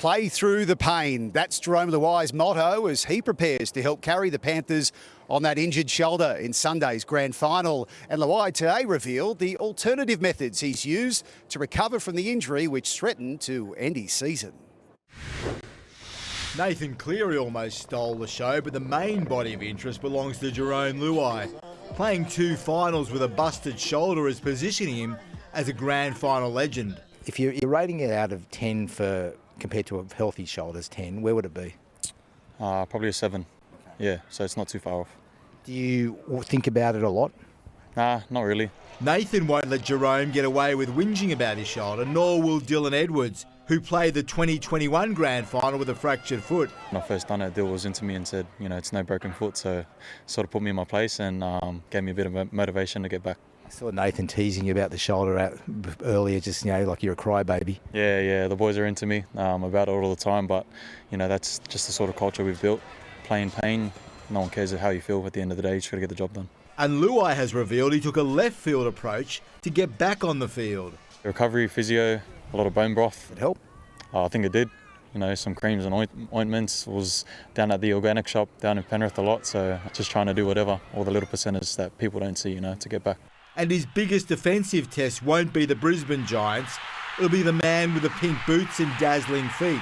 Play through the pain. That's Jerome Luai's motto as he prepares to help carry the Panthers on that injured shoulder in Sunday's Grand Final. And Luai today revealed the alternative methods he's used to recover from the injury which threatened to end his season. Nathan Cleary almost stole the show, but the main body of interest belongs to Jerome Luai. Playing 2 finals with a busted shoulder is positioning him as a Grand Final legend. If you're rating it out of 10 compared to a healthy shoulder's 10, where would it be? Probably a 7. Yeah, so it's not too far off. Do you think about it a lot? Nah, not really. Nathan won't let Jerome get away with whinging about his shoulder, nor will Dylan Edwards, who played the 2021 Grand Final with a fractured foot. When I first done it, Dill was into me and said, it's no broken foot, so sort of put me in my place and gave me a bit of motivation to get back. I saw Nathan teasing you about the shoulder out earlier, just, like you're a crybaby. Yeah, the boys are into me about it all the time, but, that's just the sort of culture we've built. Playing pain, no one cares how you feel at the end of the day, you just got to get the job done. And Luai has revealed he took a left field approach to get back on the field. Recovery, physio, a lot of bone broth. It helped? I think it did. Some creams and ointments. Was down at the organic shop down in Penrith a lot, so just trying to do whatever, all the little percentages that people don't see, to get back. And his biggest defensive test won't be the Brisbane Giants. It'll be the man with the pink boots and dazzling feet.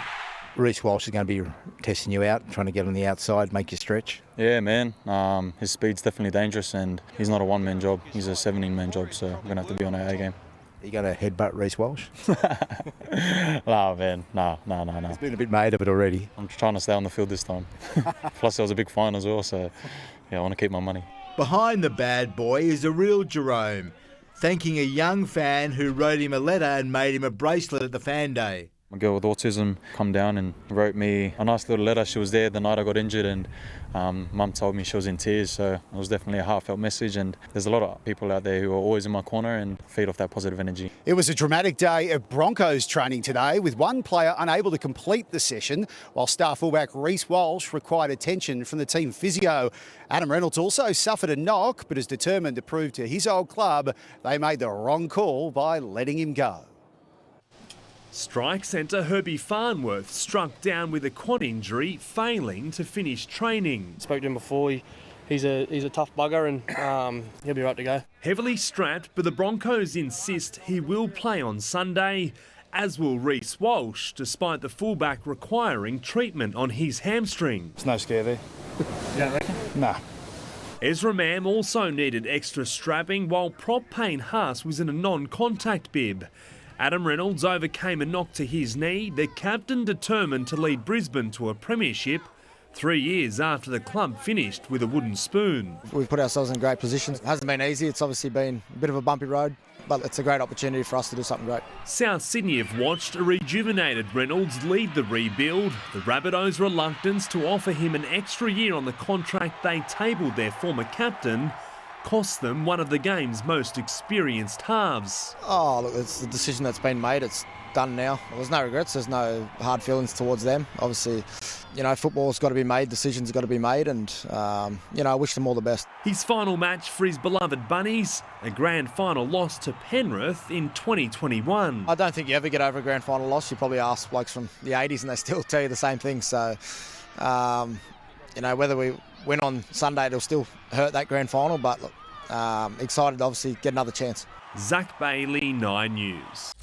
Reece Walsh is going to be testing you out, trying to get on the outside, make you stretch. Yeah, man. His speed's definitely dangerous, and he's not a one-man job. He's a 17-man job, so we're going to have to be on our A game. Are you going to headbutt Reece Walsh? No, man. No. He's been a bit made of it already. I'm trying to stay on the field this time. Plus, it was a big fine as well, so I want to keep my money. Behind the bad boy is a real Jerome, thanking a young fan who wrote him a letter and made him a bracelet at the fan day. My girl with autism come down and wrote me a nice little letter. She was there the night I got injured, and Mum told me she was in tears, so it was definitely a heartfelt message, and there's a lot of people out there who are always in my corner and feed off that positive energy. It was a dramatic day of Broncos training today, with one player unable to complete the session, while star fullback Reece Walsh required attention from the team physio. Adam Reynolds also suffered a knock, but is determined to prove to his old club they made the wrong call by letting him go. Strike centre Herbie Farnworth struck down with a quad injury, failing to finish training. Spoke to him before. He's a tough bugger, and he'll be right to go. Heavily strapped, but the Broncos insist he will play on Sunday, as will Reece Walsh, despite the fullback requiring treatment on his hamstring. There's no scare there. You don't reckon? Nah. Ezra Mam also needed extra strapping, while prop Payne Haas was in a non-contact bib. Adam Reynolds overcame a knock to his knee, the captain determined to lead Brisbane to a premiership 3 years after the club finished with a wooden spoon. We've put ourselves in great positions. It hasn't been easy, it's obviously been a bit of a bumpy road, but it's a great opportunity for us to do something great. South Sydney have watched a rejuvenated Reynolds lead the rebuild. The Rabbitohs' reluctance to offer him an extra year on the contract they tabled their former captain cost them one of the game's most experienced halves. Oh, look, it's the decision that's been made. It's done now. There's no regrets. There's no hard feelings towards them. Obviously, football's got to be made. Decisions got to be made, and I wish them all the best. His final match for his beloved Bunnies, a Grand Final loss to Penrith in 2021. I don't think you ever get over a Grand Final loss. You probably ask blokes from the 80s, and they still tell you the same thing. So, whether we win on Sunday, it'll still hurt that Grand Final, but look, excited to obviously get another chance. Zach Bailey, 9 News.